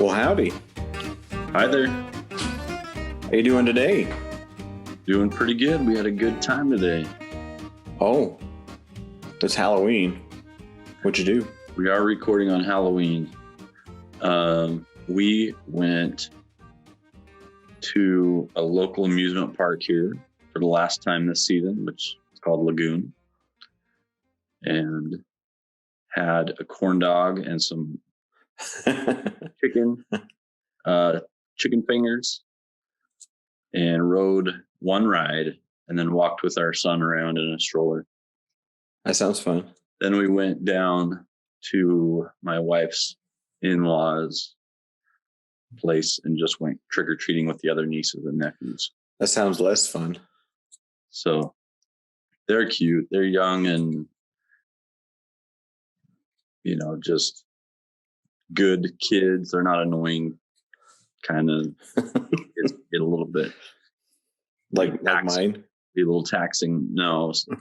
Well, howdy. Hi there. How you doing today? Doing pretty good. We had a good time today. Oh, it's Halloween. What'd you do? We are recording on Halloween. We went to a local amusement park here for the last time this season, which is called Lagoon, and had a corn dog and some chicken fingers, and rode one ride and then walked with our son around in a stroller. That sounds fun. Then we went down to my wife's in-laws' place and just went trick-or-treating with the other nieces and nephews. That sounds less fun. So they're cute. They're young and, just good kids. They're not annoying. Kind of get a little bit like mine. Be a little taxing. No, some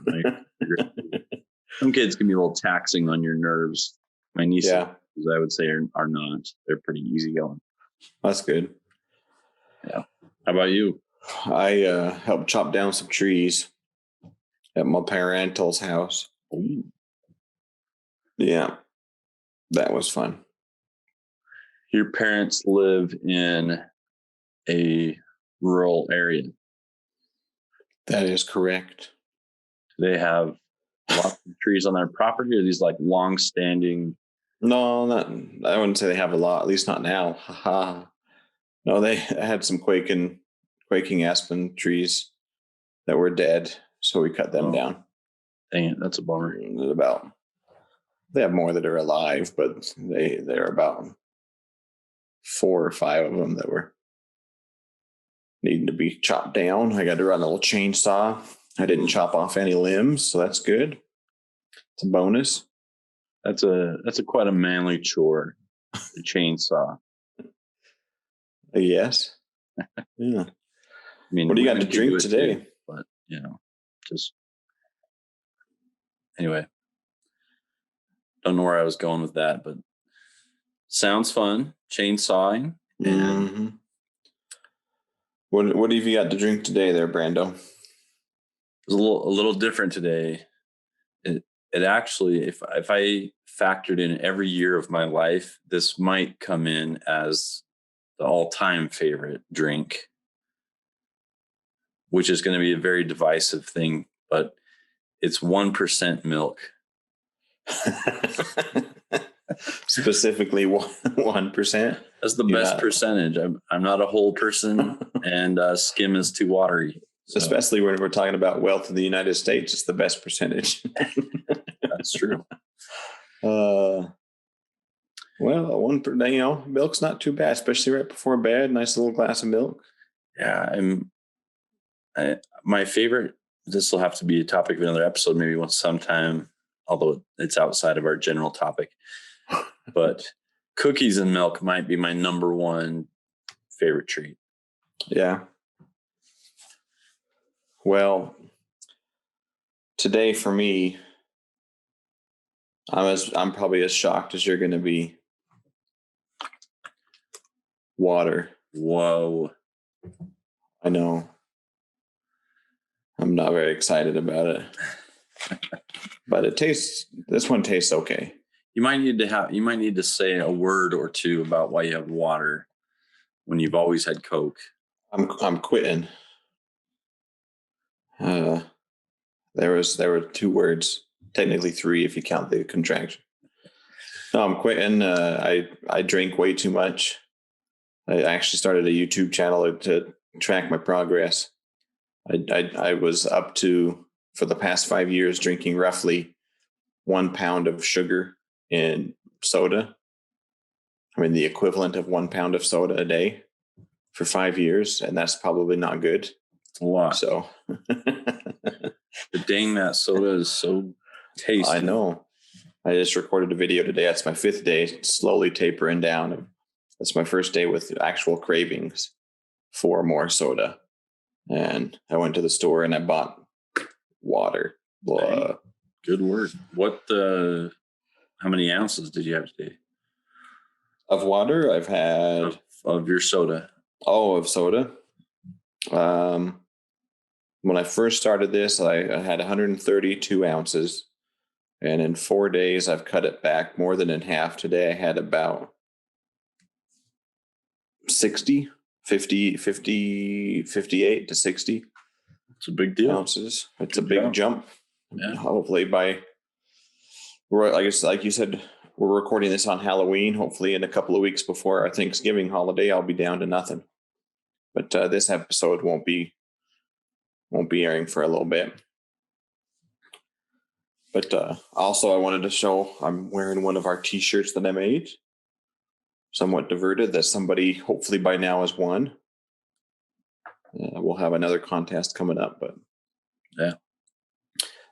kids can be a little taxing on your nerves. My nieces, I would say, are not. They're pretty easygoing. That's good. Yeah. How about you? I helped chop down some trees at my parental's house. Ooh. Yeah, that was fun. Your parents live in a rural area. That is correct. Do they have lots of trees on their property, or are these like long-standing? No, I wouldn't say they have a lot, at least not now. Haha. No, they had some quaking aspen trees that were dead, so we cut them down. Dang it, that's a bummer. They have more that are alive, but they're about 4 or 5 of them that were needing to be chopped down. I got to run a little chainsaw. I didn't chop off any limbs, so that's good. It's a bonus. That's quite a manly chore, the chainsaw. Yes. Yeah. I mean, what do you got to drink today? Too, but just anyway. Don't know where I was going with that, but sounds fun. Chainsawing. Mm-hmm. What have you got to drink today, there, Brando? It's a little different today. It actually, if I factored in every year of my life, this might come in as the all-time favorite drink, which is going to be a very divisive thing, but it's 1% milk. Specifically 1%. That's the best percentage. I'm not a whole person, and skim is too watery. So. Especially when we're talking about wealth in the United States, it's the best percentage. That's true. Well, milk's not too bad, especially right before bed. Nice little glass of milk. Yeah, my favorite. This will have to be a topic of another episode, maybe sometime. Although it's outside of our general topic, but cookies and milk might be my number one favorite treat. Yeah. Well, today for me, I'm probably as shocked as you're going to be. Water. Whoa. I know. I'm not very excited about it. But this one tastes okay. You might need to say a word or two about why you have water when you've always had Coke. I'm quitting. There were 2 words, technically 3 if you count the contraction. No, I'm quitting. I drink way too much. I actually started a YouTube channel to track my progress. I was up to, for the past 5 years, drinking roughly 1 pound of sugar in soda. I mean, the equivalent of 1 pound of soda a day for 5 years, and that's probably not good. A lot. So, but dang, that soda is so tasty. I know. I just recorded a video today. That's my 5th day, slowly tapering down. That's my first day with actual cravings for more soda. And I went to the store and I bought water. Blah. Good word. How many ounces did you have today? Of water, I've had of your soda. of soda. When I first started this, I had 132 ounces, and in 4 days, I've cut it back more than in half. Today, I had about 60, 50, 50, 58 to 60. It's a big deal. Ounces. It's a big jump. Yeah. Hopefully I guess, like you said, we're recording this on Halloween. Hopefully in a couple of weeks before our Thanksgiving holiday, I'll be down to nothing. But this episode won't be airing for a little bit. But also I wanted to show I'm wearing one of our t-shirts that I made, Somewhat Diverted, that somebody hopefully by now has won. We'll have another contest coming up, but yeah.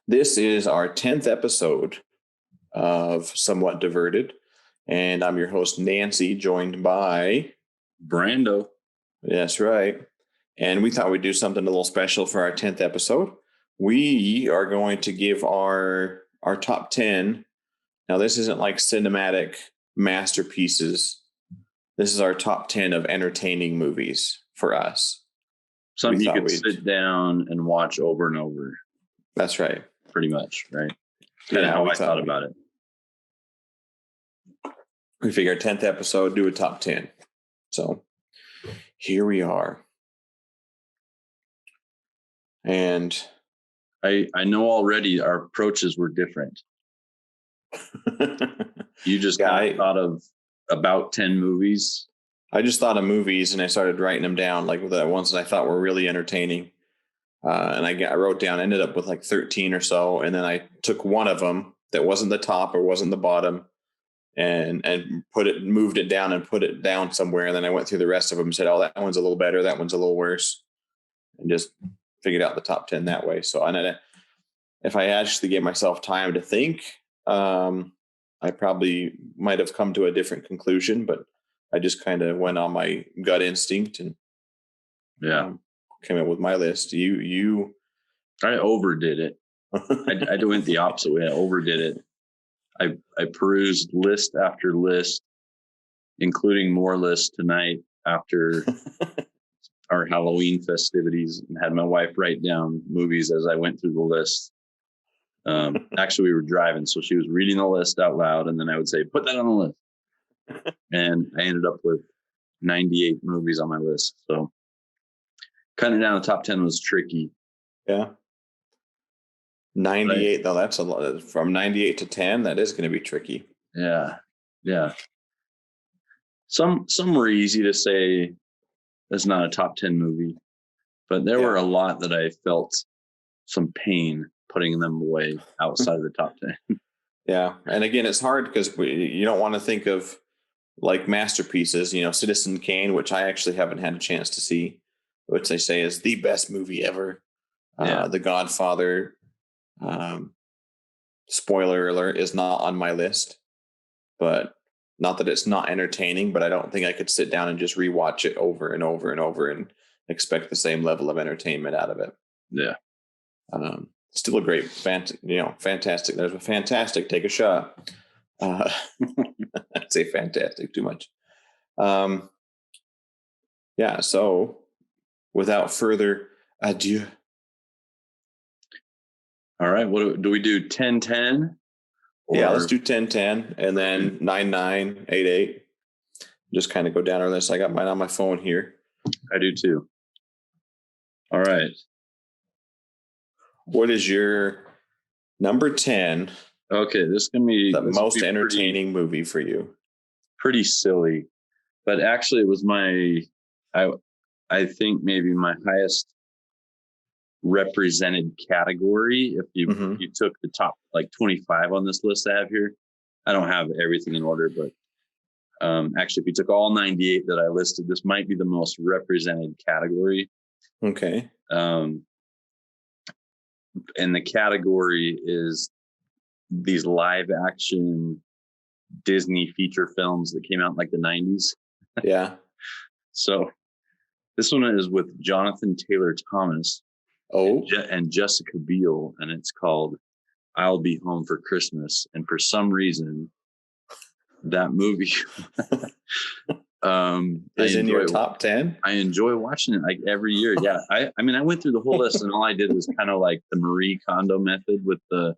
This is our 10th episode of Somewhat Diverted, and I'm your host, Nancy, joined by Brando. That's right. And we thought we'd do something a little special for our 10th episode. We are going to give our top 10. Now, this isn't like cinematic masterpieces. This is our top 10 of entertaining movies for us. Something you could sit down and watch over and over. That's right. Pretty much, right? Kind of how I thought about it. We figured 10th episode, do a top 10. So here we are. And I know already our approaches were different. You just kind of thought of about 10 movies. I just thought of movies and I started writing them down, like the ones that I thought were really entertaining. And I wrote down, ended up with like 13 or so. And then I took one of them that wasn't the top or wasn't the bottom and moved it down and put it down somewhere. And then I went through the rest of them and said, oh, that one's a little better. That one's a little worse. And just figured out the top 10 that way. So if I actually gave myself time to think, I probably might have come to a different conclusion, but I just kind of went on my gut instinct and came up with my list. I overdid it. I went the opposite way. I overdid it. I perused list after list, including more lists tonight after our Halloween festivities, and had my wife write down movies as I went through the list. Actually, we were driving, so she was reading the list out loud, and then I would say, put that on the list. And I ended up with 98 movies on my list. So cutting down the top 10 was tricky. Yeah. 98, though, that's a lot. From 98 to 10, that is going to be tricky. Yeah. Yeah. Some were easy to say that's not a top 10 movie, but there were a lot that I felt some pain putting them away outside of the top 10. Yeah. And again, it's hard because you don't want to think of like masterpieces, Citizen Kane, which I actually haven't had a chance to see, which they say is the best movie ever. The Godfather, spoiler alert, is not on my list, but not that it's not entertaining, but I don't think I could sit down and just rewatch it over and over and over and expect the same level of entertainment out of it. Yeah. Still a great, fantastic. There's a fantastic. Take a shot. I'd say fantastic too much. So without further ado. All right. What do we do? 10-10? Yeah, let's do 10-10 and then 9-9, 8-8. Just kind of go down our list. I got mine on my phone here. I do too. All right. What is your number 10? Okay, this is going to be the most entertaining movie for you. Pretty silly, but actually it was I think maybe my highest represented category. If you took the top like 25 on this list I have here, I don't have everything in order, but actually if you took all 98 that I listed, this might be the most represented category. Okay. And the category is these live action Disney feature films that came out in like the 90s. Yeah. So this one is with Jonathan Taylor Thomas and Jessica Biel, and it's called I'll Be Home for Christmas. And for some reason, that movie. Is in your top 10? I enjoy watching it like every year. Yeah. I mean, I went through the whole list and all I did was kind of like the Marie Kondo method with the,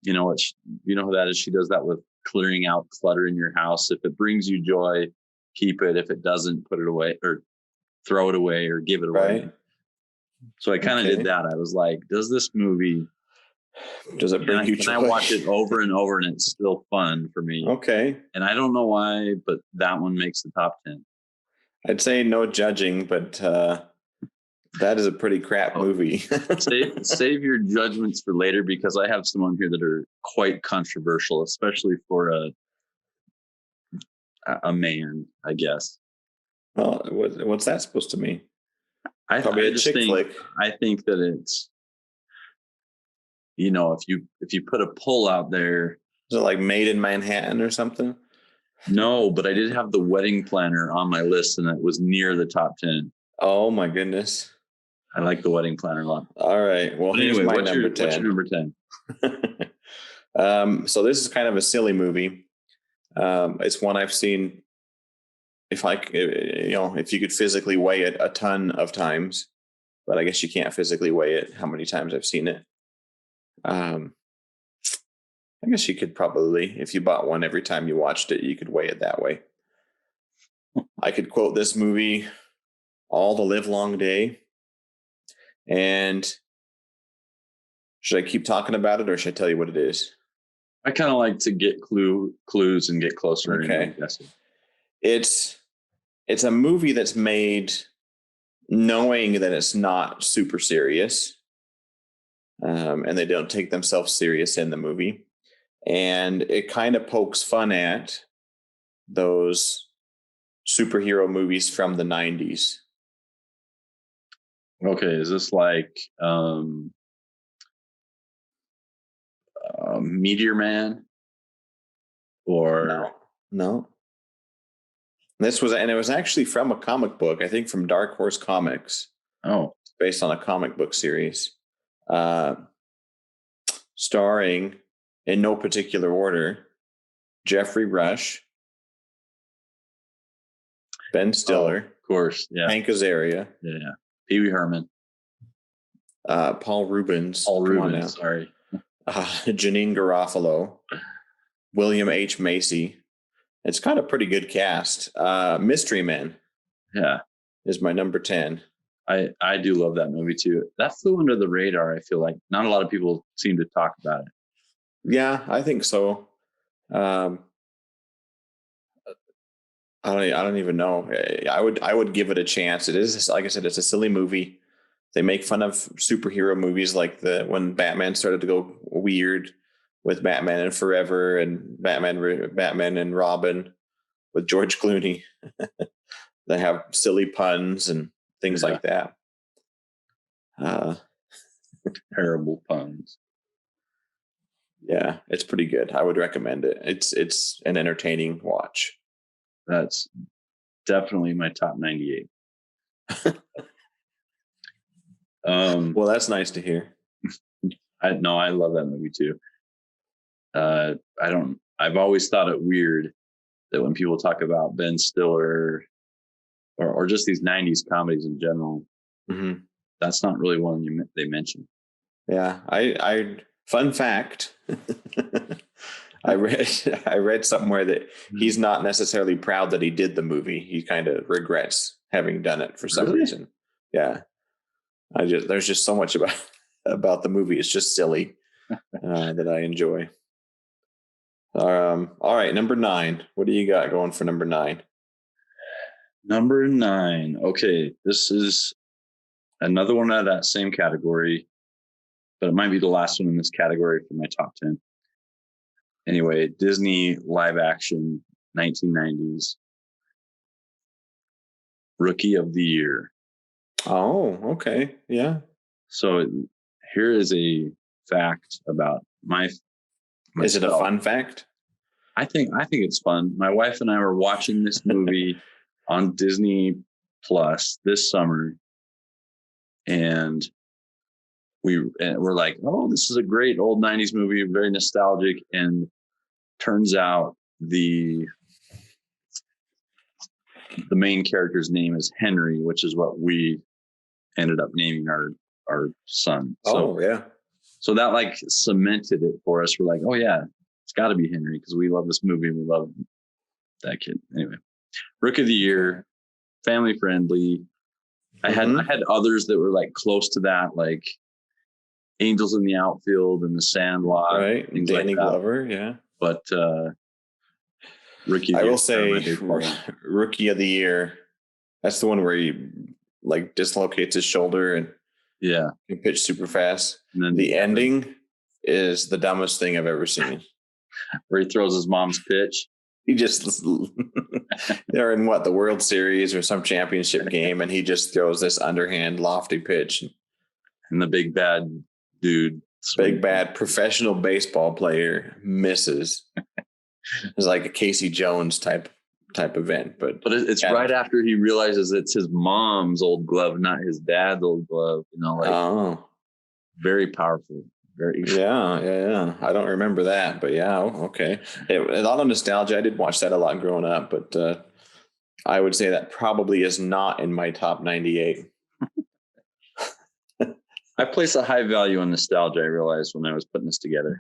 you know who that is? She does that with clearing out clutter in your house. If it brings you joy, keep it. If it doesn't, put it away or throw it away or give it away. Right. So I kind of did that. I was like, does this movie, does it bring you joy? Can I watch it over and over and it's still fun for me? Okay. And I don't know why, but that one makes the top 10. I'd say no judging, but that is a pretty crap movie. save your judgments for later because I have some on here that are quite controversial, especially for a man, I guess. Well, what's that supposed to mean? Probably a chick flick. I think that it's, if you put a poll out there. Is it like Made in Manhattan or something? No, but I did have The Wedding Planner on my list and it was near the top 10. Oh my goodness. I like The Wedding Planner a lot. All right. Well, here's my number 10. What's your number 10? So this is kind of a silly movie. It's one I've seen if you could physically weigh it a ton of times, but I guess you can't physically weigh it how many times I've seen it. I guess you could probably, if you bought one every time you watched it, you could weigh it that way. I could quote this movie all the live long day. And should I keep talking about it or should I tell you what it is? I kind of like to get clues and get closer. Okay. It's a movie that's made knowing that it's not super serious. And they don't take themselves serious in the movie. And it kind of pokes fun at those superhero movies from the 90s. Okay, is this like Meteor Man? Or no. It was actually from a comic book, I think from Dark Horse Comics. Oh, based on a comic book series, starring, in no particular order, Jeffrey Rush, Ben Stiller, of course, yeah, Hank Azaria, yeah, Pee Wee Herman, Paul Rubens, sorry, Janine Garofalo, William H. Macy. It's got a pretty good cast. Mystery Men, is my number 10. I do love that movie too. That flew under the radar. I feel like not a lot of people seem to talk about it. Yeah, I think so. I don't even know. I would give it a chance. It is, like I said, it's a silly movie. They make fun of superhero movies like when Batman started to go weird with Batman and Forever and Batman and Robin with George Clooney. They have silly puns and things like that. Terrible puns. Yeah, it's pretty good. I would recommend it. It's an entertaining watch. That's definitely my top 98. Well, that's nice to hear. I love that movie too. I've always thought it weird that when people talk about Ben Stiller or just these 90s comedies in general, that's not really one they mention. Yeah. Fun fact. I read somewhere that he's not necessarily proud that he did the movie. He kind of regrets having done it for some reason. Yeah. There's just so much about the movie. It's just silly that I enjoy. All right, number 9. What do you got going for number 9? Number 9. Okay, this is another one out of that same category, but it might be the last one in this category for my top 10. Anyway, Disney live action 1990s Rookie of the Year. Oh, okay. Yeah. So here is a fact about myself. Is it a fun fact? I think it's fun. My wife and I were watching this movie on Disney Plus this summer, and we're like, oh, this is a great old 90s movie, very nostalgic. And turns out the the main character's name is Henry, which is what we ended up naming our son. Oh, yeah. So that like cemented it for us. We're like, oh yeah, it's got to be Henry because we love this movie and we love that kid. Anyway, Rookie of the Year, family friendly. I had others that were like close to that, like Angels in the Outfield and The Sandlot, right? And Danny Glover, yeah. But Rookie of the I Year, will say, Rookie of the Year. That's the one where he like dislocates his shoulder and he pitched super fast. And then the ending is the dumbest thing I've ever seen. Where he throws his mom's pitch. He just they're in the World Series or some championship game, and he just throws this underhand lofty pitch. And the big bad dude, big bad professional baseball player, misses. It's like a Casey Jones type event, but it's right after he realizes it's his mom's old glove, not his dad's old glove. Very powerful. Yeah. I don't remember that, but yeah, okay. A lot of nostalgia. I did watch that a lot growing up, but I would say that probably is not in my top 98. I place a high value on nostalgia. I realized when I was putting this together.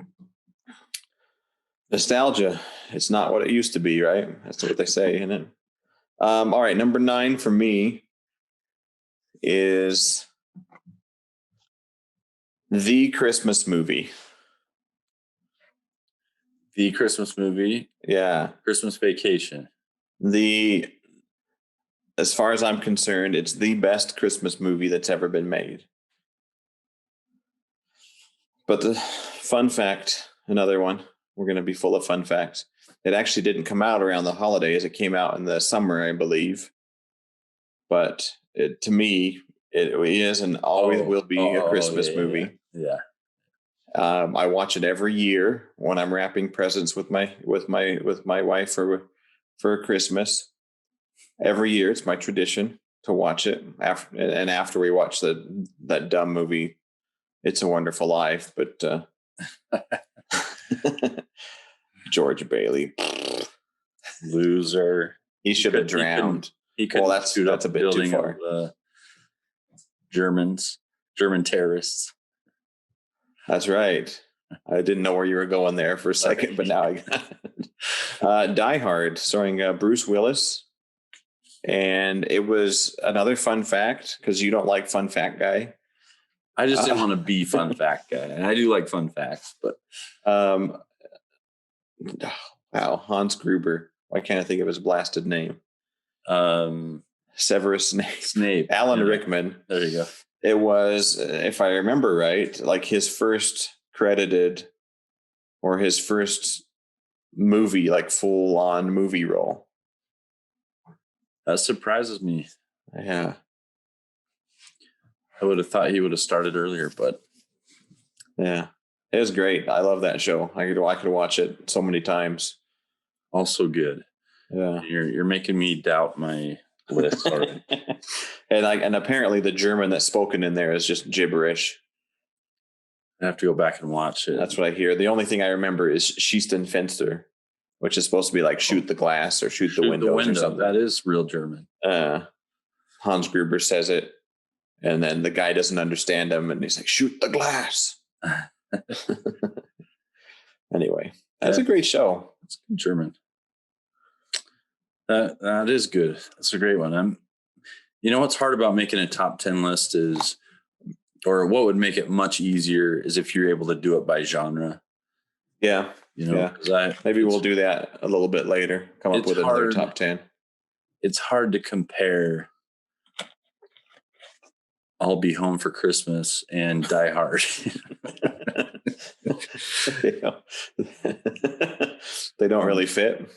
Nostalgia, it's not what it used to be, right? That's what they say, isn't it? All right, number 9 for me is The Christmas Movie. The Christmas Movie? Yeah. Christmas Vacation. As far as I'm concerned, it's the best Christmas movie that's ever been made. But the fun fact, another one, we're going to be full of fun facts. It actually didn't come out around the holidays. It came out in the summer, I believe. But to me, it is and always will be a Christmas movie. Yeah. I watch it every year when I'm wrapping presents with my wife for Christmas. Every year, it's my tradition to watch it. After we watch that dumb movie, It's a Wonderful Life, but George Bailey, loser. He should have drowned. That's a bit too far. German terrorists. That's right. I didn't know where you were going there for a second, but now I got it. Die Hard, starring Bruce Willis. And it was another fun fact, because you don't like fun fact guy. I just didn't want to be fun fact guy. And I do like fun facts, but wow, Hans Gruber. Why can't I think of his blasted name? Severus Snape. Alan Rickman. There you go. It was, if I remember right, like his first credited or his first movie, like full on movie role. That surprises me. Yeah. I would have thought he would have started earlier, but yeah, it was great. I love that show. I could watch it so many times. Also good. Yeah. You're making me doubt my list already. and apparently the German that's spoken in there is just gibberish. I have to go back and watch it. That's what I hear. The only thing I remember is Schießen Fenster, which is supposed to be like shoot the glass or shoot the windows or something. That is real German. Hans Gruber says it, and then the guy doesn't understand him, and he's like, shoot the glass. Anyway, that's a great show. It's good German. That is good. That's a great one. What's hard about making a top 10 list is, or what would make it much easier is if you're able to do it by genre. Yeah. Maybe we'll do that a little bit later. Come up with another top 10. It's hard to compare I'll Be Home for Christmas and Die Hard. They don't really fit,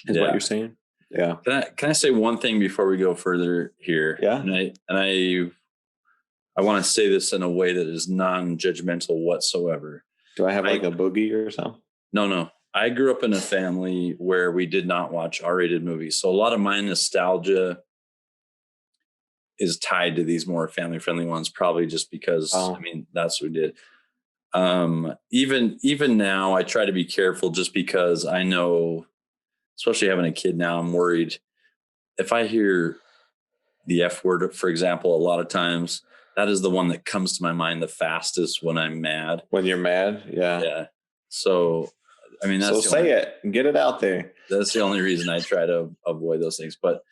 is what you're saying. Yeah. Can I say one thing before we go further here? Yeah. And I want to say this in a way that is non-judgmental whatsoever. Do I have like a boogie or something? No. I grew up in a family where we did not watch R-rated movies. So a lot of my nostalgia is tied to these more family-friendly ones, probably just because, that's what we did. Even now, I try to be careful just because I know, especially having a kid now, I'm worried if I hear the F word, for example, a lot of times that is the one that comes to my mind the fastest when I'm mad. When you're mad, yeah. Yeah. So, I mean, So say it and get it out there. That's the only reason I try to avoid those things. But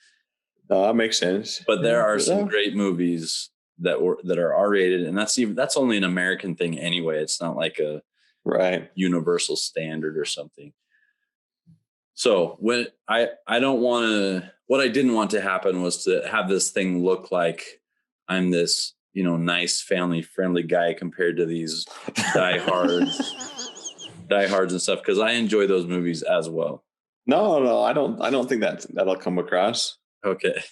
that makes sense. But there are some great movies that are R-rated, and that's only an American thing anyway. It's not like a universal standard or something. So when I don't want to, what I didn't want to happen was to have this thing look like I'm this, nice family friendly guy compared to these diehards and stuff, because I enjoy those movies as well. No, I don't think that'll come across. Okay.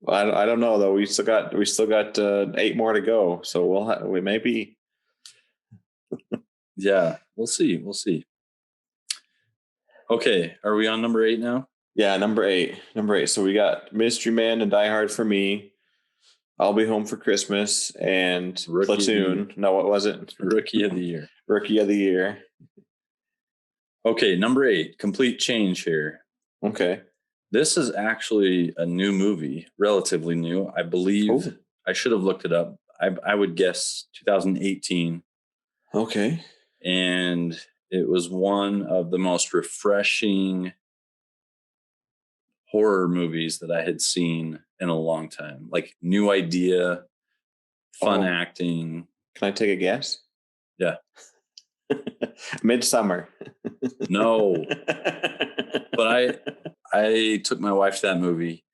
I don't know though. We still got 8 more to go, so we maybe. Yeah, we'll see. Okay, are we on number 8 now? Yeah, number 8. So we got Mystery Man and Die Hard for me. I'll Be Home for Christmas and Platoon. No, what was it? Rookie of the Year. Rookie of the Year. Okay, number 8. Complete change here. Okay. This is actually a new movie, relatively new. I believe I should have looked it up. I would guess 2018. Okay. And it was one of the most refreshing horror movies that I had seen in a long time. Like, new idea, fun acting. Can I take a guess? Yeah. Midsummer. No. But I took my wife to that movie.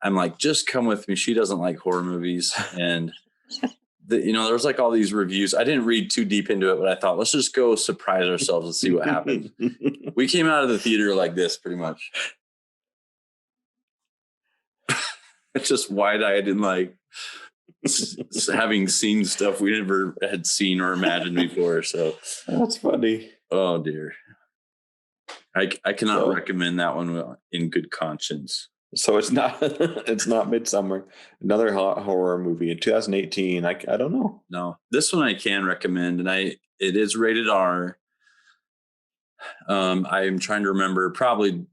I'm like, just come with me. She doesn't like horror movies. And, there was like all these reviews. I didn't read too deep into it, but I thought, let's just go surprise ourselves and see what happens. We came out of the theater like this, pretty much. It's just wide-eyed and like having seen stuff we never had seen or imagined before. So that's funny. Oh, dear. I cannot recommend that one in good conscience. So it's not Midsummer, another horror movie in 2018. I don't know. No, this one I can recommend, and it is rated R. I'm trying to remember, probably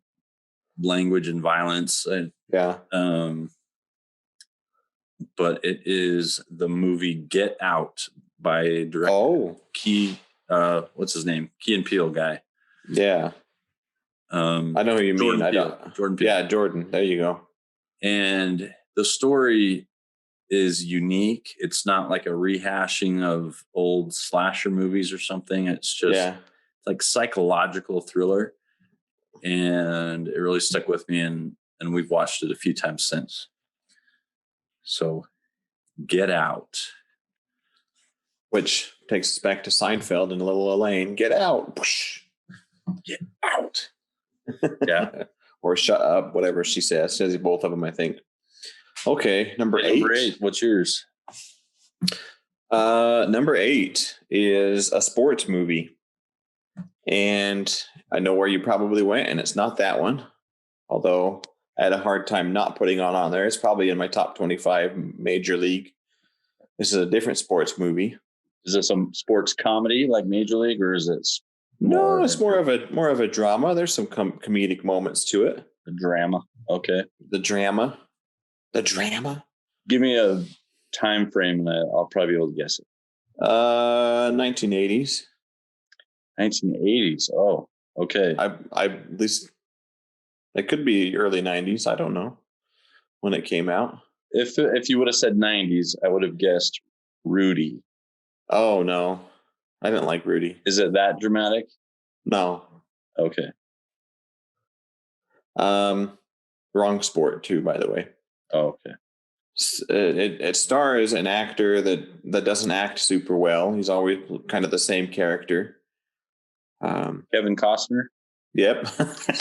language and violence. Yeah. But it is the movie Get Out by director what's his name? Key and Peele guy. Yeah. I know who you mean. Jordan Peele. Yeah, Jordan. There you go. And the story is unique. It's not like a rehashing of old slasher movies or something. It's just like psychological thriller. And it really stuck with me, and we've watched it a few times since. So, Get Out. Which takes us back to Seinfeld and little Elaine. Get out. Get out. Yeah. Or shut up, whatever she says. Says both of them, I think. Okay, number 8. Number 8. What's yours? Number 8 is a sports movie. And I know where you probably went, and it's not that one. Although I had a hard time not putting on there. It's probably in my top 25 Major League. This is a different sports movie. Is this some sports comedy like Major League, or is it? No, it's more of a drama. There's some comedic moments to it. The drama. Okay. The drama. Give me a time frame, and I'll probably be able to guess it. 1980s. 1980s. Oh, okay. I at least it could be early 90s. I don't know when it came out. If you would have said 90s, I would have guessed Rudy. Oh no, I didn't like Rudy. Is it that dramatic? No. Okay. Wrong sport too, by the way. Oh, okay. It stars an actor that doesn't act super well. He's always kind of the same character. Kevin Costner. Yep.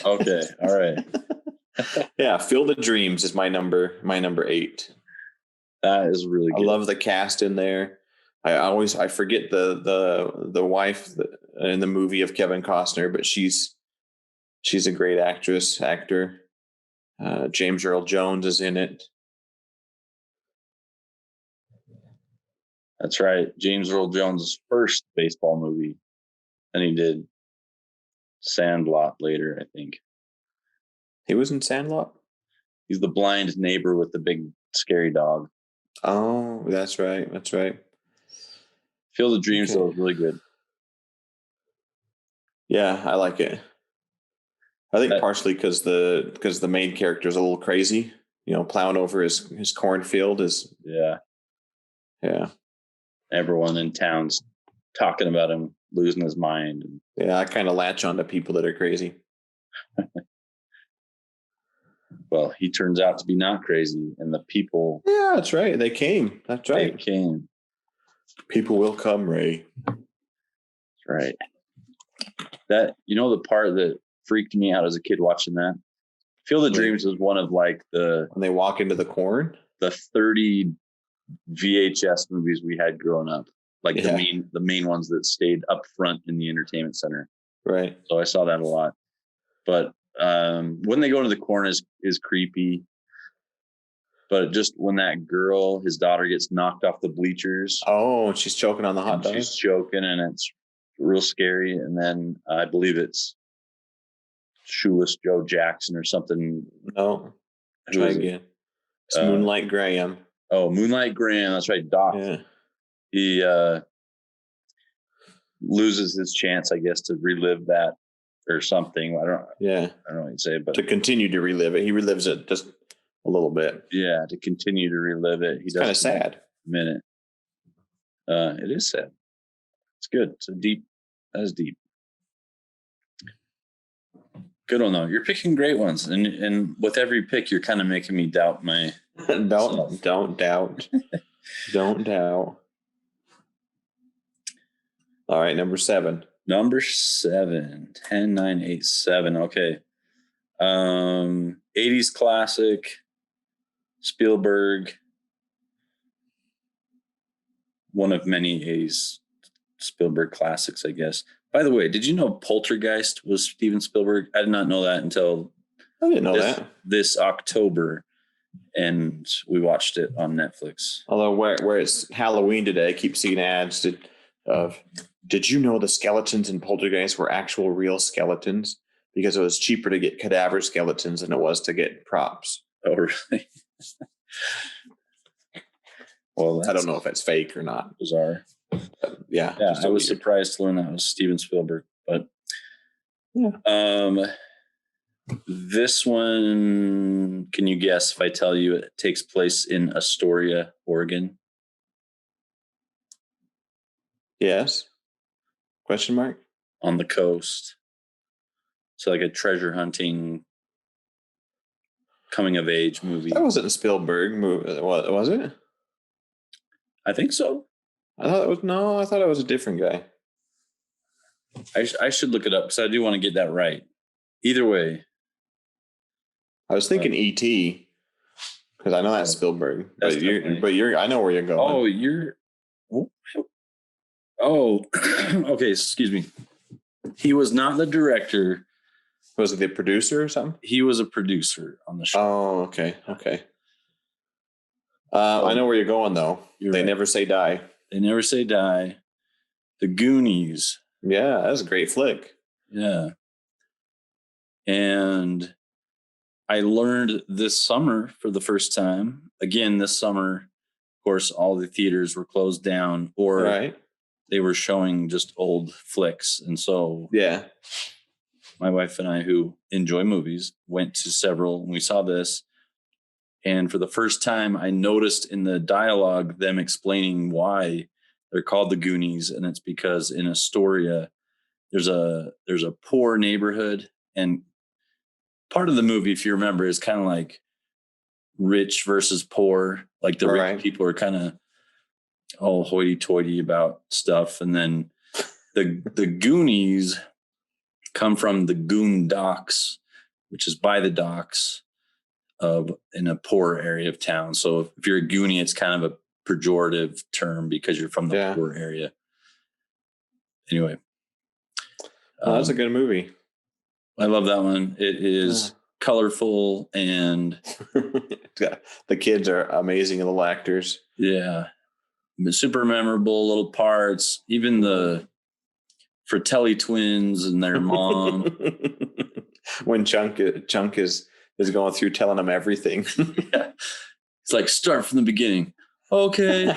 Okay. All right. Yeah, Field of Dreams is my number 8. That is really good. I love the cast in there. I forget the wife in the movie of Kevin Costner, but she's a great actor. James Earl Jones is in it. That's right. James Earl Jones' first baseball movie. And he did Sandlot later, I think. He was in Sandlot? He's the blind neighbor with the big scary dog. Oh, that's right. That's right. Field of Dreams Okay. though is really good. Yeah, I like it. I think That, partially because the main character is a little crazy. Plowing over his cornfield is yeah, yeah. everyone in town's talking about him losing his mind. Yeah, I kind of latch on to people that are crazy. Well, he turns out to be not crazy, and the people. Yeah, that's right. They came. That's right. They came. People will come, Ray. That's right. That the part that freaked me out as a kid watching that. Field of Dreams was one of like when they walk into the corn. The 30 VHS movies we had growing up, like the main ones that stayed up front in the entertainment center. Right. So I saw that a lot. But when they go to the corn is creepy. But just when that girl, his daughter, gets knocked off the bleachers. Oh, she's choking on the hot dog. She's choking, and it's real scary. And then I believe it's Shoeless Joe Jackson or something. No, try again. It's Moonlight Graham. Oh, Moonlight Graham. That's right, Doc. Yeah. He loses his chance, I guess, to relive that or something. I don't know what you'd say, but to continue to relive it, he relives it just a little bit. Yeah, to continue to relive it. It's kind of sad. A minute. It is sad. It's good. It's deep. That is deep. Good one though. You're picking great ones, and with every pick, you're kind of making me doubt my. Don't doubt. Don't doubt. All right, number 7. 10, 9, 8, 7. Okay. 80s classic. Spielberg. One of many 80s Spielberg classics, I guess. By the way, did you know Poltergeist was Steven Spielberg? I did not know that until I didn't know this October, and we watched it on Netflix. Although where it's Halloween today, I keep seeing ads of, did you know the skeletons in Poltergeist were actual real skeletons? Because it was cheaper to get cadaver skeletons than it was to get props. Oh, really? Well, I don't know if it's fake or not. Bizarre. Yeah. I was surprised to learn that was Steven Spielberg, but this one, can you guess if I tell you it takes place in Astoria, Oregon? Yes. Question mark? On the coast. So like a treasure hunting coming of age movie. That wasn't a Spielberg movie. What was it? I think so. I thought it was a different guy. I should look it up because I do want to get that right. Either way. I was thinking E.T. because I know that's Spielberg. But I know where you're going. Okay, excuse me. He was not the director. Was it the producer or something? He was a producer on the show. Oh, okay. I know where you're going, though. They never say die. They never say die. The Goonies. Yeah, that's a great flick. Yeah. And I learned this summer for the first time. Again, this summer, of course, all the theaters were closed down or they were showing just old flicks. And so my wife and I, who enjoy movies, went to several and we saw this. And for the first time, I noticed in the dialogue them explaining why they're called the Goonies. And it's because in Astoria, there's a poor neighborhood. And part of the movie, if you remember, is kind of like rich versus poor. Like the rich people are kind of all hoity-toity about stuff. And then the Goonies come from the Goon Docks, which is by the docks in a poor area of town. So if you're a Goonie, it's kind of a pejorative term because you're from the poor area. Anyway. That's a good movie. I love that one. It is colorful and the kids are amazing little actors. Yeah. Super memorable little parts. Even the Fratelli twins and their mom. When Chunk is is going through telling him everything. Yeah. It's like, start from the beginning. Okay.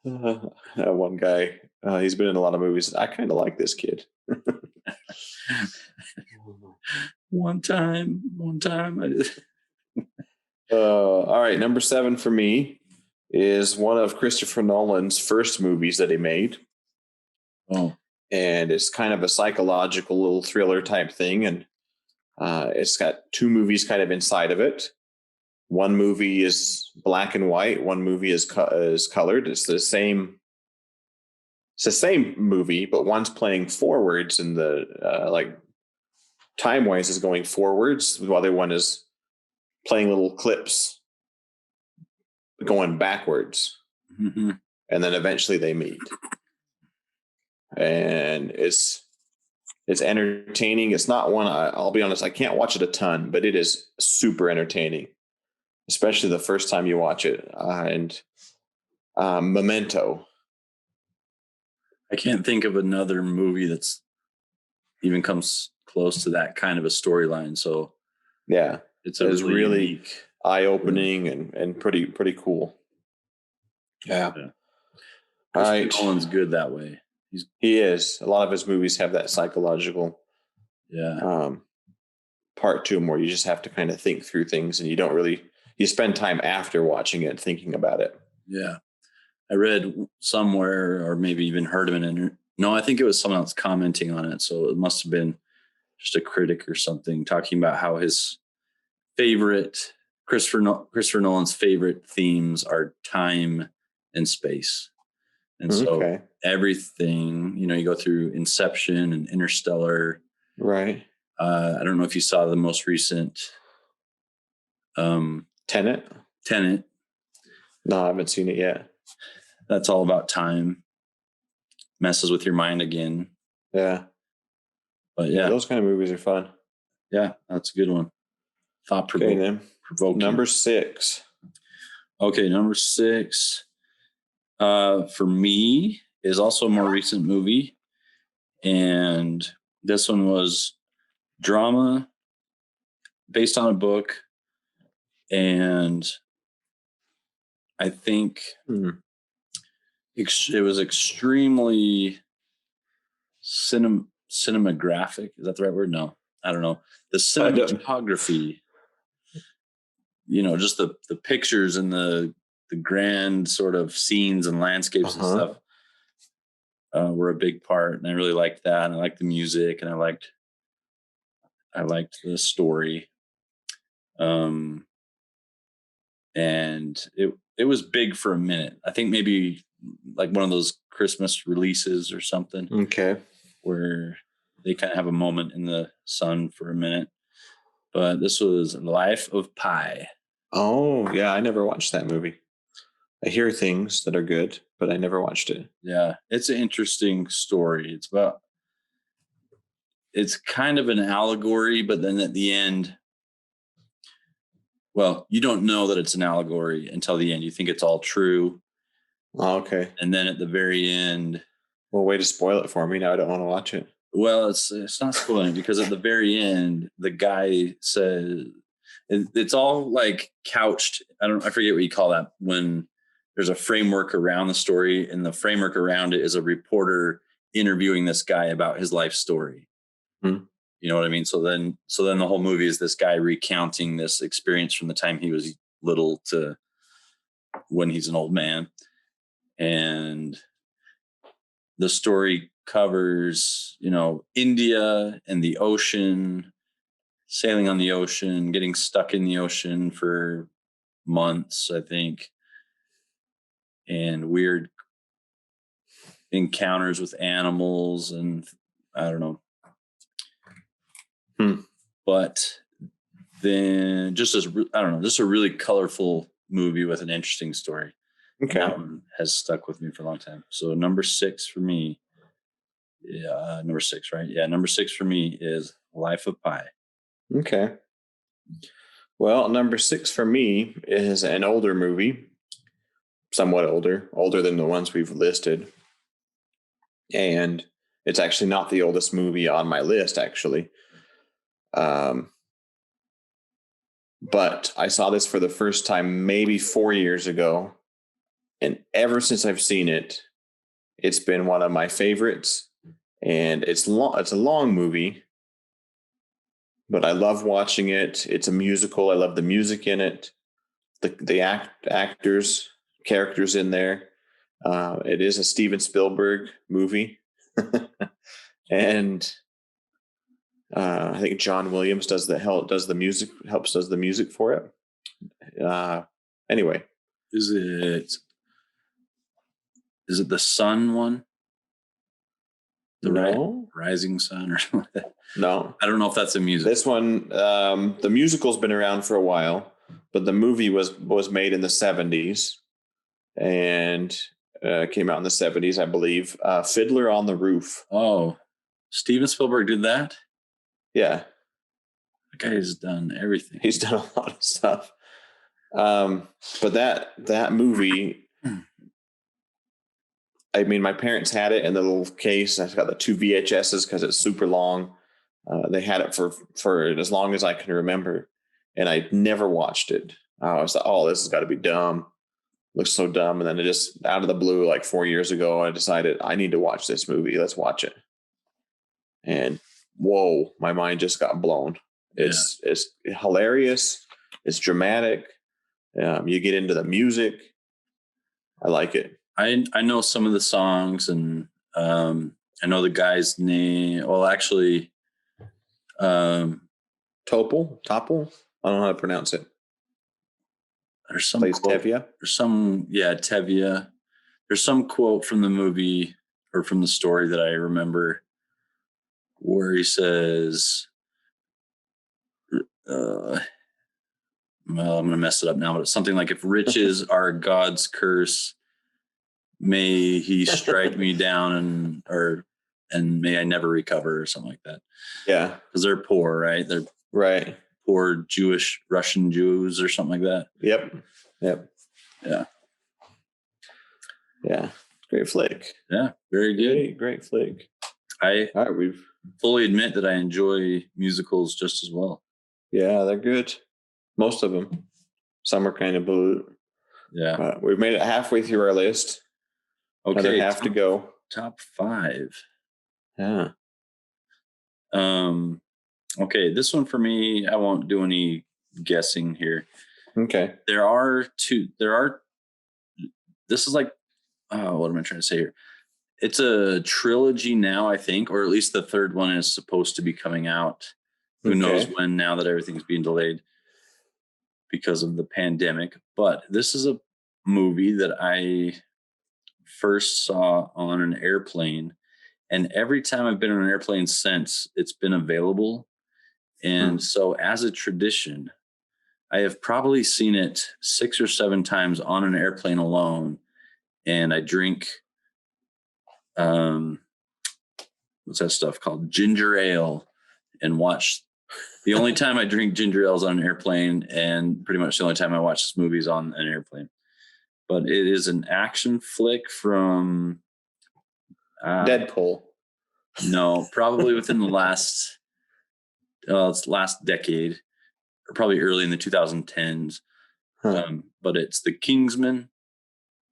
One guy, he's been in a lot of movies. I kind of like this kid. One time. All right, number 7 for me is one of Christopher Nolan's first movies that he made. Oh, And it's kind of a psychological little thriller type thing. And it's got 2 movies kind of inside of it. One movie is black and white. One movie is colored. It's the same movie, but one's playing forwards, and the like time wise is going forwards. The other one is playing little clips going backwards, mm-hmm. and then eventually they meet. And it's entertaining. It's not one, I'll be honest, I can't watch it a ton, but it is super entertaining, especially the first time you watch it. And Memento. I can't think of another movie that's even comes close to that kind of a storyline. So yeah, it's really unique, eye-opening and pretty cool. Yeah. All right. Nolan's good that way. He is. A lot of his movies have that psychological part to them where you just have to kind of think through things, and you spend time after watching it thinking about it. Yeah. I read somewhere, or maybe even heard of it. No, I think it was someone else commenting on it. So it must have been just a critic or something talking about how his favorite Christopher Nolan's favorite themes are time and space. And so everything, you go through Inception and Interstellar. Right. I don't know if you saw the most recent Tenet. No, I haven't seen it yet. That's all about time. Messes with your mind again. Yeah. But yeah, those kind of movies are fun. Yeah, that's a good one. Thought-provoking. Number 6. Okay, number 6 for me is also a more recent movie. And this one was drama based on a book. And I think it was extremely cinematographic. Is that the right word? No, I don't know. The cinematography, just the pictures and the grand sort of scenes and landscapes and stuff were a big part. And I really liked that. And I liked the music, and I liked the story. And it was big for a minute. I think maybe like one of those Christmas releases or something. Okay. Where they kind of have a moment in the sun for a minute. But this was Life of Pi. Oh, yeah. I never watched that movie. I hear things that are good, but I never watched it. Yeah. It's an interesting story. It's kind of an allegory, but then at the end, well, you don't know that it's an allegory until the end. You think it's all true. Oh, okay. And then at the very end. Well, way to spoil it for me. Now I don't want to watch it. Well, it's not spoiling, because at the very end, the guy says, it's all like couched. I forget what you call that, when there's a framework around the story, and the framework around it is a reporter interviewing this guy about his life story. You know what I mean? So then the whole movie is this guy recounting this experience from the time he was little to when he's an old man. And the story covers, India and the ocean, sailing on the ocean, getting stuck in the ocean for months, I think, and weird encounters with animals, and I don't know. But then just a really colorful movie with an interesting story. Okay. That one has stuck with me for a long time. So number 6 for me. Yeah, number 6, right? Yeah, number 6 for me is Life of Pi. Okay. Well, number 6 for me is an older movie, somewhat older than the ones we've listed. And it's actually not the oldest movie on my list, actually. Um, but I saw this for the first time maybe 4 years ago. And ever since I've seen it, it's been one of my favorites. And it's long. It's a long movie, but I love watching it. It's a musical. I love the music in it. The actors, characters in there. It is a Steven Spielberg movie, and I think John Williams does the music, does the music for it. Anyway, Is it the Sun one? No. Rising Sun or something? No, I don't know if that's a music. This one, the musical's been around for a while, but the movie was made in the 70s and came out in the 70s, I believe. Fiddler on the Roof. Oh, Steven Spielberg did that? Yeah. That guy has done everything. He's done a lot of stuff. But that movie, I mean, my parents had it in the little case. I've got the 2 VHSs because it's super long. They had it for as long as I can remember, and I never watched it. I was like, "Oh, this has got to be dumb. Looks so dumb." And then it just out of the blue, like 4 years ago, I decided I need to watch this movie. Let's watch it. And whoa, my mind just got blown. It's hilarious. It's dramatic. You get into the music. I like it. I know some of the songs, and I know the guy's name. Well, actually, Topol. I don't know how to pronounce it. There's some Plays quote, Tevye. Tevye. There's some quote from the movie or from the story that I remember where he says, well, I'm going to mess it up now, but it's something like, if riches are God's curse, may he strike me down and may I never recover, or something like that. Yeah. Because they're poor, right? They're right. Poor Russian Jews or something like that. Yep. Yeah. Great flick. Yeah. Very good. Great flick. We've fully admit that I enjoy musicals just as well. Yeah, they're good. Most of them. Some are kind of blue. Yeah. We've made it halfway through our list. Okay. Another half to go. Top 5. Yeah. Okay. This one for me, I won't do any guessing here. Okay. This is like, what am I trying to say here? It's a trilogy now, I think, or at least the third one is supposed to be coming out. Who knows when, now that everything's being delayed because of the pandemic. But this is a movie that I first saw on an airplane. And every time I've been on an airplane since, it's been available. And so as a tradition, I have probably seen it 6 or 7 times on an airplane alone. And I drink, what's that stuff called? Ginger ale, and watch. The only time I drink ginger ale is on an airplane, and pretty much the only time I watch this movie is on an airplane. But it is an action flick from Deadpool. No, probably within the last decade, or probably early in the 2010s. But it's The Kingsman.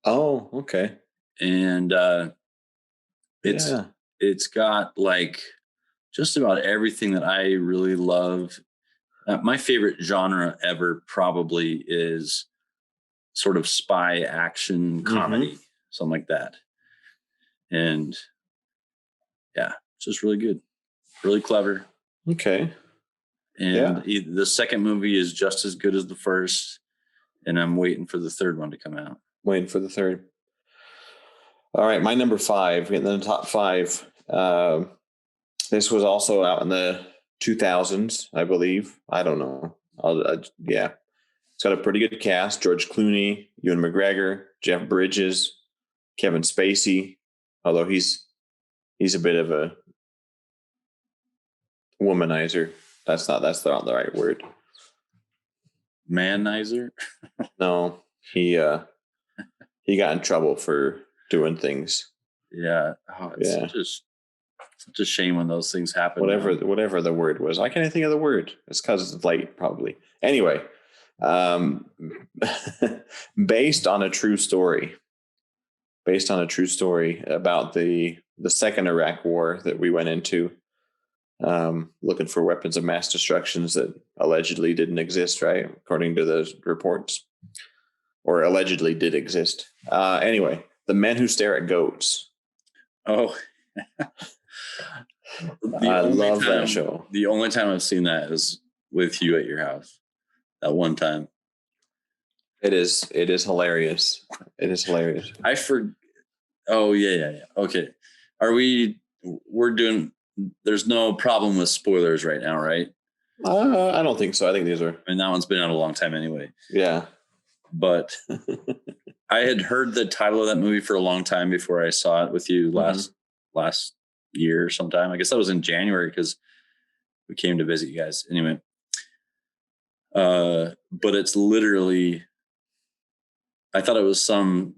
Oh, okay. And it's got like just about everything that I really love. My favorite genre ever probably is sort of spy action comedy, something like that. And yeah, it's just really good, really clever. Okay. And the second movie is just as good as the first, and I'm waiting for the third one to come out. Waiting for the third. All right, my number 5, getting in the top 5. This was also out in the 2000s, I believe. I don't know. It's got a pretty good cast: George Clooney, Ewan McGregor, Jeff Bridges, Kevin Spacey. Although he's a bit of a womanizer. That's not the right word. Manizer? No, he got in trouble for doing things. Yeah. Just Such a shame when those things happen. Whatever the word was. I can't think of the word. It's because it's late, probably. Anyway, based on a true story. Based on a true story about the second Iraq war that we went into, looking for weapons of mass destructions that allegedly didn't exist, right? According to those reports, or allegedly did exist. Anyway, The Men Who Stare at Goats. Oh, I love that show. The only time I've seen that is with you at your house. That one time. It is hilarious. It is hilarious. Oh yeah. Okay. We're doing, there's no problem with spoilers right now, right? I don't think so. I think these are. I mean, that one's been out a long time anyway. Yeah. But I had heard the title of that movie for a long time before I saw it with you last year sometime. I guess that was in January because we came to visit you guys. Anyway. But it's literally, I thought it was some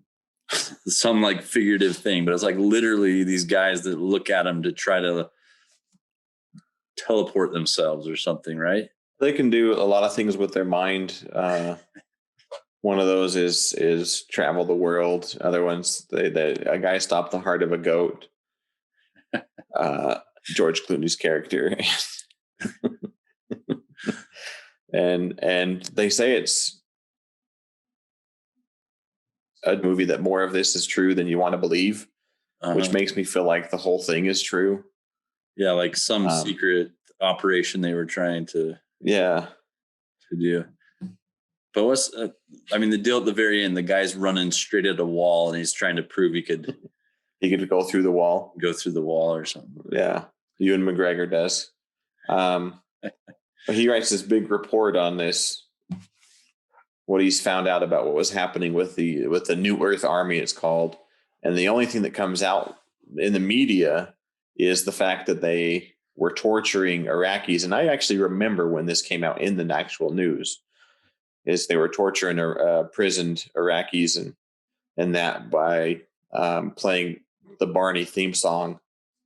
like figurative thing, but it's like literally these guys that look at them to try to teleport themselves or something, right? They can do a lot of things with their mind. One of those is travel the world. Other ones, a guy stopped the heart of a goat. George Clooney's character. and they say it's a movie that more of this is true than you want to believe, which makes me feel like the whole thing is true. Yeah, like some secret operation they were trying to do. But what's the deal at the very end? The guy's running straight at a wall, and he's trying to prove he could go through the wall, or something. Yeah, Ewan McGregor does. He writes this big report on this, what he's found out about what was happening with the New Earth Army, it's called. And the only thing that comes out in the media is the fact that they were torturing Iraqis. And I actually remember when this came out in the actual news, is they were torturing imprisoned Iraqis and that by playing the Barney theme song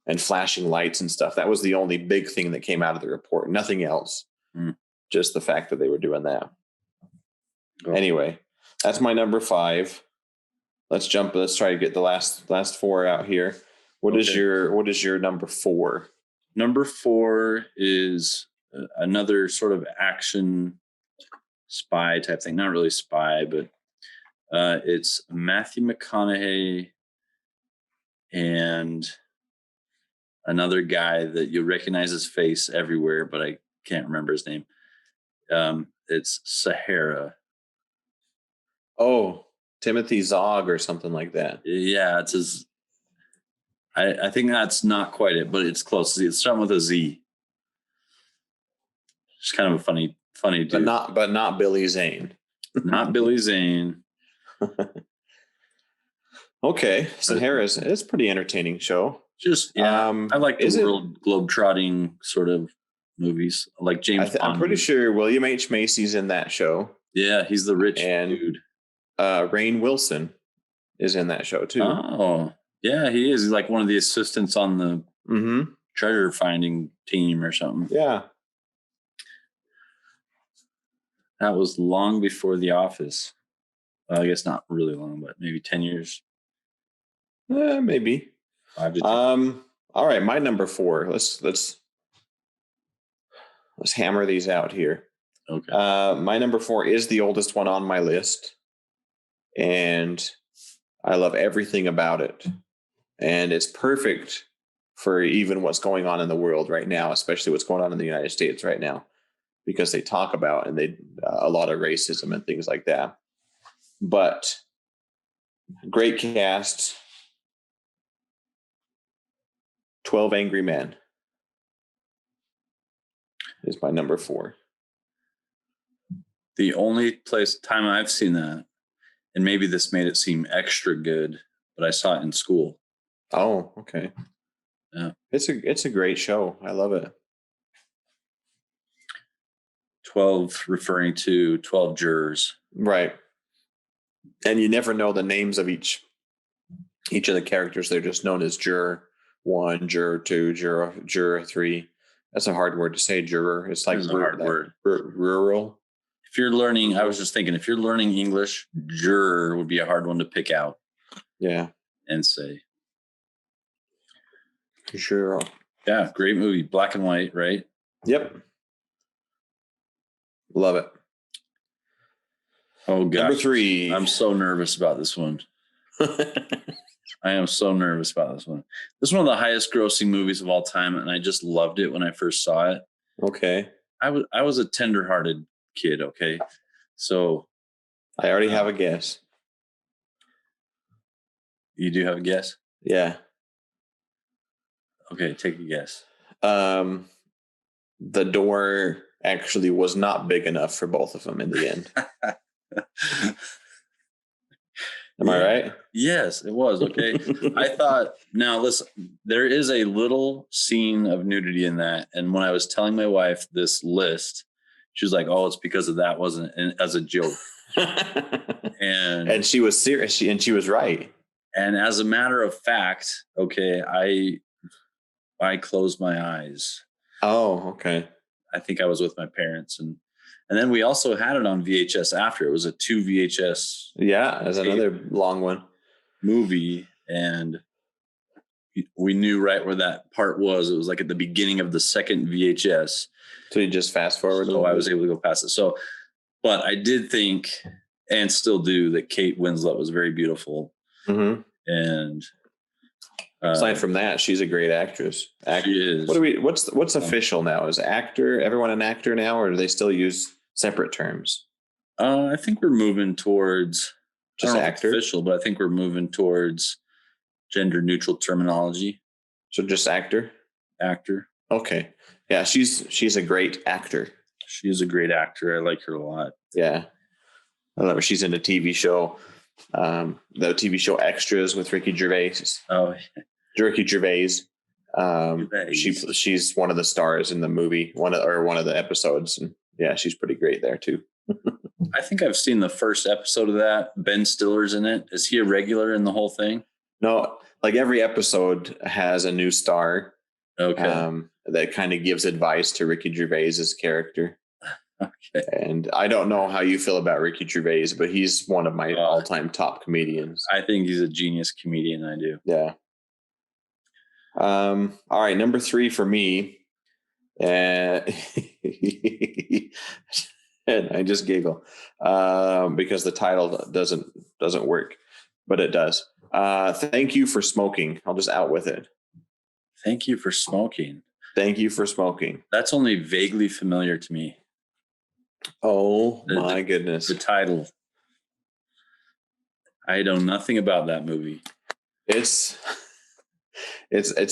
and flashing lights and stuff. That was the only big thing that came out of the report. Nothing else. Just the fact that they were doing that. Oh. Anyway, that's my number 5. Let's try to get the last 4 out here. What is your number 4? Number 4 is another sort of action spy type thing. Not really spy, but it's Matthew McConaughey and another guy that you recognize his face everywhere, but I can't remember his name. It's Sahara. Oh, Timothy Zogg or something like that. Yeah, it's his. I think that's not quite it, but it's close. It's starting with a Z. It's kind of a funny dude. But not Billy Zane. Not Billy Zane. Okay, Sahara is pretty entertaining show. Just I like the world globe-trotting sort of movies, like James Bond. I'm pretty sure William H. Macy's in that show. Yeah, he's the rich dude. Rainn Wilson is in that show too. Oh, yeah, he is. He's like one of the assistants on the treasure finding team or something. Yeah. That was long before The Office. Well, I guess not really long, but maybe 10 years. Maybe 5 to 10. All right, my number 4. Let's hammer these out here. Okay. My number 4 is the oldest one on my list, and I love everything about it. And it's perfect for even what's going on in the world right now, especially what's going on in the United States right now, because they talk about a lot of racism and things like that. But great cast. 12 Angry Men is my number 4. The only time I've seen that, and maybe this made it seem extra good, but I saw it in school. Oh, okay. Yeah. It's a great show. I love it. 12 referring to 12 jurors. Right. And you never know the names of each of the characters. They're just known as juror 1, juror 2, juror 3. That's a hard word to say, juror. It's like It's a hard word. Rural. If you're learning, I was just thinking, if you're learning English, juror would be a hard one to pick out. Yeah. And say. Juror. Yeah, great movie. Black and white, right? Yep. Love it. Oh, gosh. Number 3. I'm so nervous about this one. I am so nervous about this one. This is one of the highest grossing movies of all time, and I just loved it when I first saw it. Okay. I was a tender-hearted kid, okay? So I already have a guess. You do have a guess? Yeah. Okay, take a guess. The door actually was not big enough for both of them in the end. Am I right? Yes, it was. Okay. I thought, now listen, there is a little scene of nudity in that. And when I was telling my wife this list, she was like, oh, it's because of that, wasn't it? As a joke. And she was serious. She was right. And as a matter of fact, okay, I closed my eyes. Oh, okay. I think I was with my parents, and then we also had it on VHS after. It was a 2 VHS. Yeah, as another long one movie, and we knew right where that part was. It was like at the beginning of the second VHS. So you just fast forward. So I was able to go past it. So, but I did think, and still do, that Kate Winslet was very beautiful. Mm-hmm. And aside from that, she's a great actress. She is. What's official now? Is everyone an actor now, or do they still use separate terms? I think we're moving towards just actor. Official, but I think we're moving towards gender neutral terminology. So just actor. Actor. Okay. Yeah, she's a great actor. She is a great actor. I like her a lot. Yeah. I love her. She's in a TV show. The TV show Extras with Ricky Gervais. Oh, Ricky Gervais. She's one of the stars in the movie, one of the episodes, and yeah, she's pretty great there too. I think I've seen the first episode of that. Ben Stiller's in it. Is he a regular in the whole thing? No, like every episode has a new star. Okay. That kind of gives advice to Ricky Gervais's character. Okay. And I don't know how you feel about Ricky Gervais, but he's one of my all-time top comedians. I think he's a genius comedian. I do. Yeah. All right, number 3 for me. And I just giggle because the title doesn't work, but it does. Thank You for Smoking. I'll just out with it. Thank You for Smoking. Thank You for Smoking. That's only vaguely familiar to me. Oh my goodness. The title. I know nothing about that movie. It's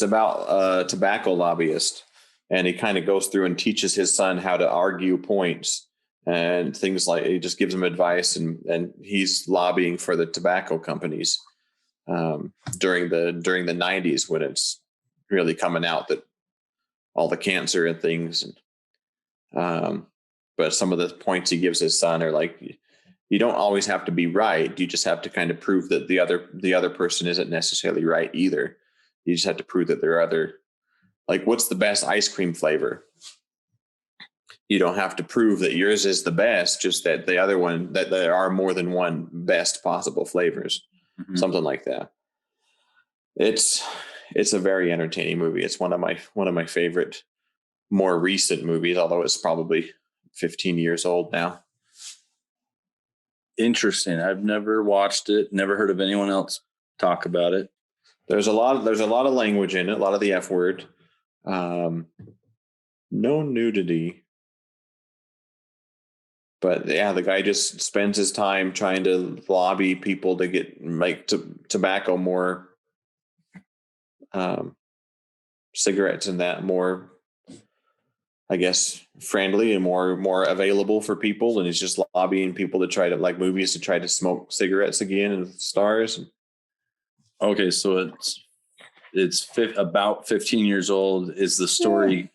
about a tobacco lobbyist, and he kind of goes through and teaches his son how to argue points and things like, he just gives him advice, and he's lobbying for the tobacco companies during the 90s when it's really coming out that all the cancer and things. But some of the points he gives his son are like, you don't always have to be right. You just have to kind of prove that the other person isn't necessarily right either. You just have to prove that there are other, like, what's the best ice cream flavor? You don't have to prove that yours is the best, just that the other one, that there are more than one best possible flavors, something like that. It's a very entertaining movie. It's one of my favorite, more recent movies, although it's probably 15 years old now. Interesting. I've never watched it. Never heard of anyone else talk about it. There's a lot of language in it, a lot of the F word. No nudity. But yeah, the guy just spends his time trying to lobby people to make tobacco more, cigarettes and that more, I guess, friendly and more available for people. And he's just lobbying people to try to, like movies, to try to smoke cigarettes again and stars. Okay, so it's about 15 years old. Is the story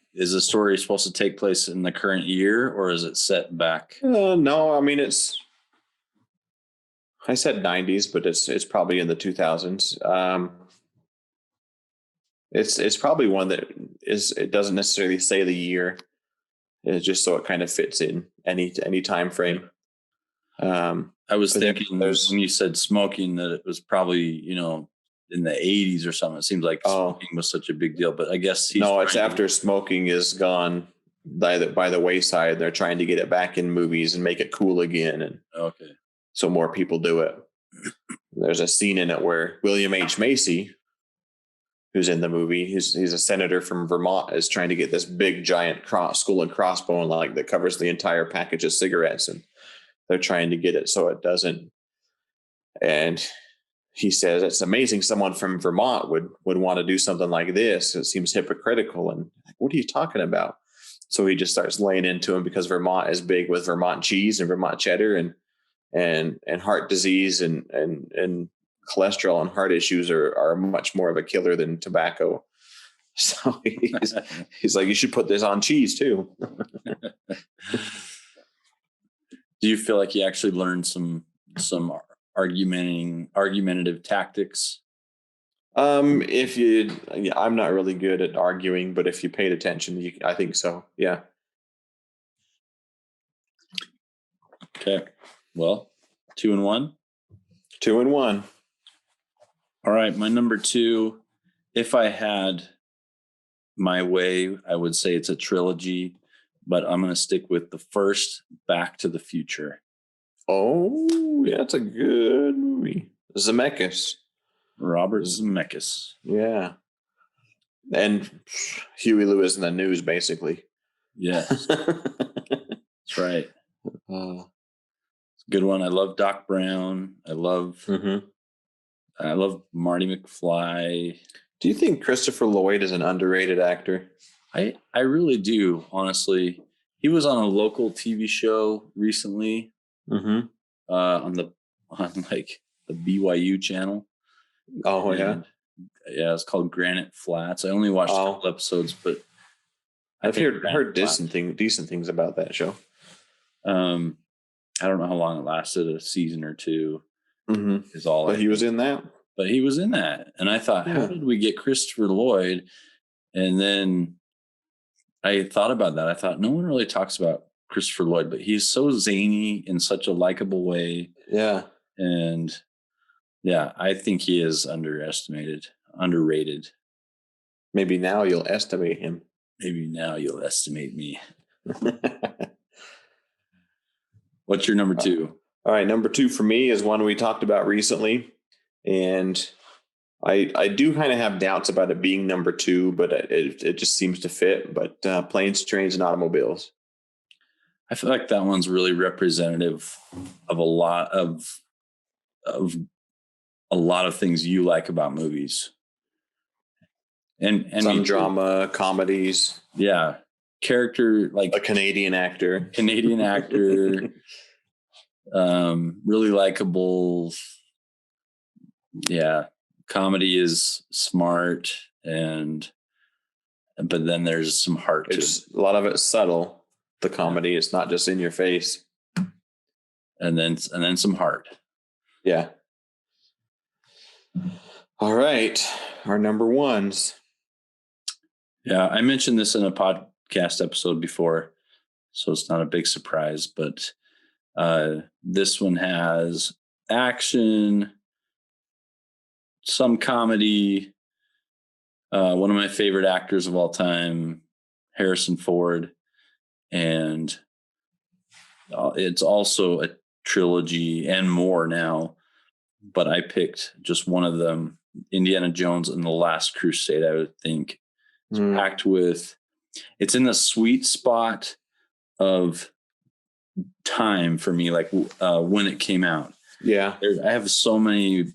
supposed to take place in the current year, or is it set back? No, I mean, I said 90s, but it's probably in the 2000s. It's probably one that it doesn't necessarily say the year. It's just so it kind of fits in any time frame. I was but then thinking there's when you said smoking that it was probably, in the 80s or something. It seems like Oh. smoking was such a big deal, but I guess he's no, it's trying to- after smoking is gone by the wayside. They're trying to get it back in movies and make it cool again, and Okay. so more people do it. There's a scene in it where William H. Macy, who's in the movie, he's a senator from Vermont, is trying to get this big giant skull and crossbone like that covers the entire package of cigarettes, and they're trying to get it so it doesn't. And he says it's amazing someone from Vermont would want to do something like this. It seems hypocritical. And what are you talking about? So he just starts laying into him because Vermont is big with Vermont cheese and Vermont cheddar, and heart disease and cholesterol and heart issues are much more of a killer than tobacco. So he's like, you should put this on cheese too. Do you feel like he actually learned some argumentative tactics? If you, I'm not really good at arguing, but if you paid attention, I think so. Yeah. Okay. Well, 2-1. 2-1. All right. My number 2, if I had my way, I would say it's a trilogy, but I'm going to stick with the first Back to the Future. Oh, yeah, that's a good movie. Zemeckis. Robert Zemeckis. Yeah. And Huey Lewis in the News, basically. Yes. That's right. Good one. I love Doc Brown. I love Marty McFly. Do you think Christopher Lloyd is an underrated actor? I really do, honestly. He was on a local TV show recently, on like the BYU channel. Oh, and, yeah, it's called Granite Flats. I only watched a couple episodes, but I've heard decent things about that show. I don't know how long it lasted, a season or two. Is all. But he was in that. But he was in that, and I thought, how did we get Christopher Lloyd? And then I thought about that. I thought no one really talks about Christopher Lloyd, but he's so zany in such a likable way. Yeah. And yeah, I think he is underrated. Maybe now you'll estimate him. Maybe now you'll estimate me. What's your number 2? All right. Number 2 for me is one we talked about recently. And I do kind of have doubts about it being number 2, but it just seems to fit. But Planes, Trains, and Automobiles. I feel like that one's really representative of a lot of things you like about movies. And some drama, comedies. Yeah. Character, like a Canadian actor. Really likable. Yeah. Comedy is smart, but then there's some heart to it. A lot of it's subtle. The comedy, it's not just in your face. And then some heart. Yeah. All right. Our number 1s. Yeah, I mentioned this in a podcast episode before, so it's not a big surprise, but this one has action, some comedy. One of my favorite actors of all time, Harrison Ford. And it's also a trilogy and more now, but I picked just one of them, Indiana Jones and the Last Crusade. I would think it's packed with, it's in the sweet spot of time for me, like when it came out. Yeah. I have so many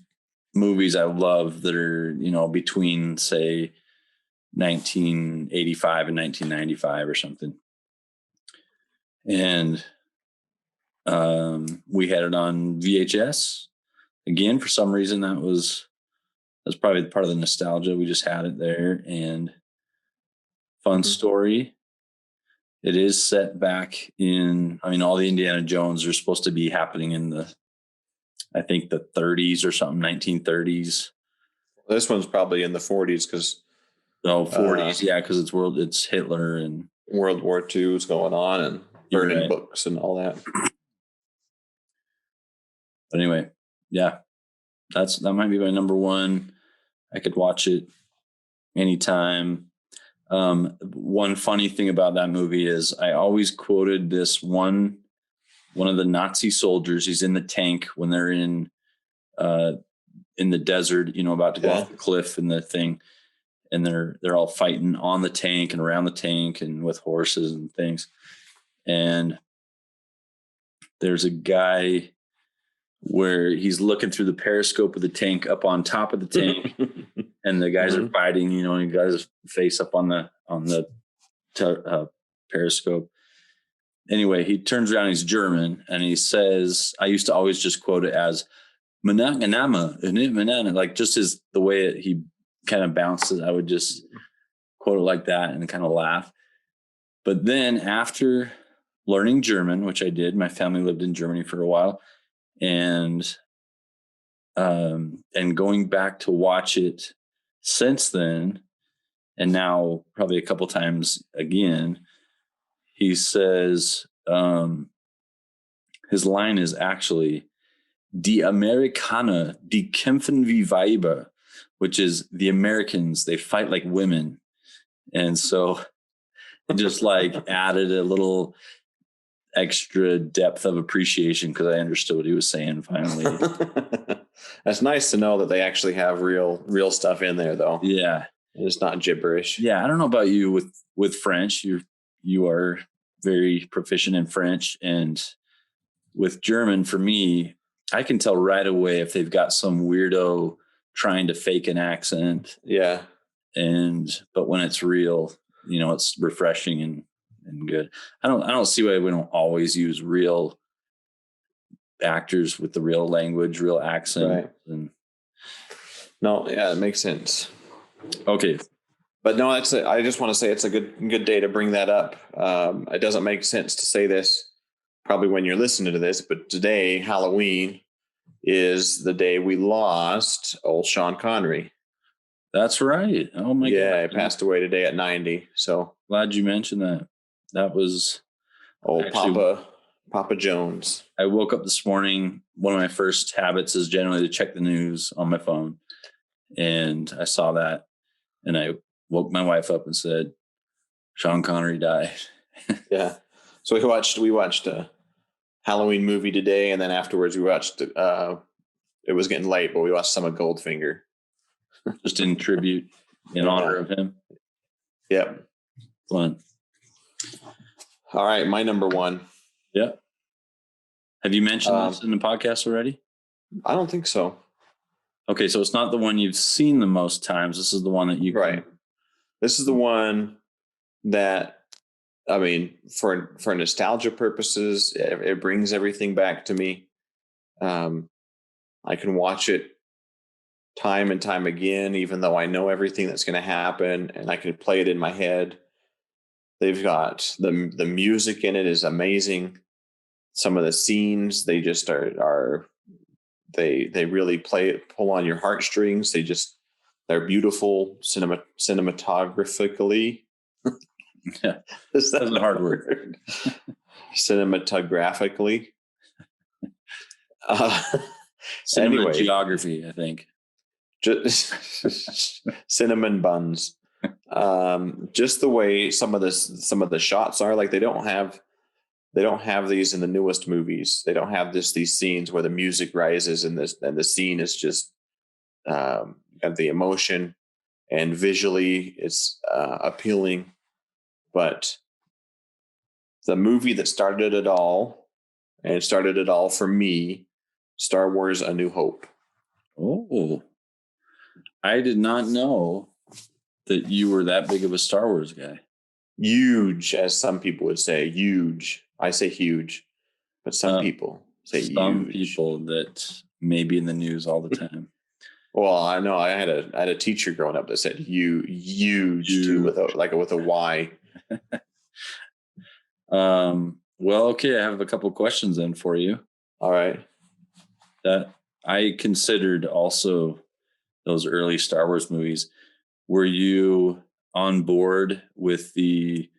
movies I love that are, between say 1985 and 1995 or something. And we had it on VHS again. For some reason, that's probably part of the nostalgia. We just had it there, and fun story. It is set back in, all the Indiana Jones are supposed to be happening in I think the 30s or something, 1930s. This one's probably in the 40s because Oh, 40s, yeah, because it's Hitler and World War II is going on and burning right. books and all that. But anyway, yeah, that might be my number one. I could watch it anytime. One funny thing about that movie is I always quoted this one of the Nazi soldiers. He's in the tank when they're in the desert, about to go off the cliff and the thing, and they're all fighting on the tank and around the tank and with horses and things. And there's a guy where he's looking through the periscope of the tank up on top of the tank, and the guys are fighting. And he got his face up on the periscope. Anyway, he turns around. He's German, and he says, "I used to always just quote it as manana," like just the way he kind of bounces. I would just quote it like that and kind of laugh. But then after learning German, which I did, my family lived in Germany for a while, and going back to watch it since then, and now probably a couple times again, he says his line is actually "Die Amerikaner, die kämpfen wie Weiber," which is the Americans, they fight like women. And so it just like added a little extra depth of appreciation because I understood what he was saying finally. That's nice to know that they actually have real stuff in there, though. Yeah. It's not gibberish. Yeah. I don't know about you with French. You are very proficient in French, and with German, for me, I can tell right away if they've got some weirdo trying to fake an accent. Yeah. But when it's real, it's refreshing and good. I don't see why we don't always use real actors with the real language, real accent. Right. No, yeah, it makes sense. Okay. But no, I just want to say it's a good day to bring that up. It doesn't make sense to say this probably when you're listening to this, but today, Halloween, is the day we lost old Sean Connery. That's right. Oh my God. Yeah, he passed away today at 90. So glad you mentioned that. That was old Papa Jones. I woke up this morning. One of my first habits is generally to check the news on my phone. And I saw that, and I woke my wife up and said, Sean Connery died. Yeah. So we watched a Halloween movie today, and then afterwards we watched it was getting late, but we watched some of Goldfinger. Just in tribute, in honor of him. Yep. Fun. All right, my number one. Yeah. Have you mentioned this in the podcast already? I don't think so. Okay, so it's not the one you've seen the most times. This is the one that you right. This is the one that, I mean, for nostalgia purposes, it brings everything back to me. I can watch it time and time again, even though I know everything that's going to happen, and I can play it in my head. They've got the music in it is amazing. Some of the scenes, they just are they really pull on your heartstrings. They're beautiful cinematographically. Yeah, that's a hard word. Cinematographically. Anyway, geography, I think. Just cinnamon buns. Just the way some of the shots are, like they don't have these in the newest movies. They don't have these scenes where the music rises and the scene is just got the emotion, and visually it's appealing. But the movie that started it all, and it started it all for me, Star Wars: A New Hope. Oh, I did not know that you were that big of a Star Wars guy. Huge, as some people would say. Huge. I say huge, but some people say huge. Some people that may be in the news all the time. Well, I know I had a teacher growing up that said huge too, with a Y. Well, okay, I have a couple questions then for you. All right. That I considered also those early Star Wars movies. Were you on board with the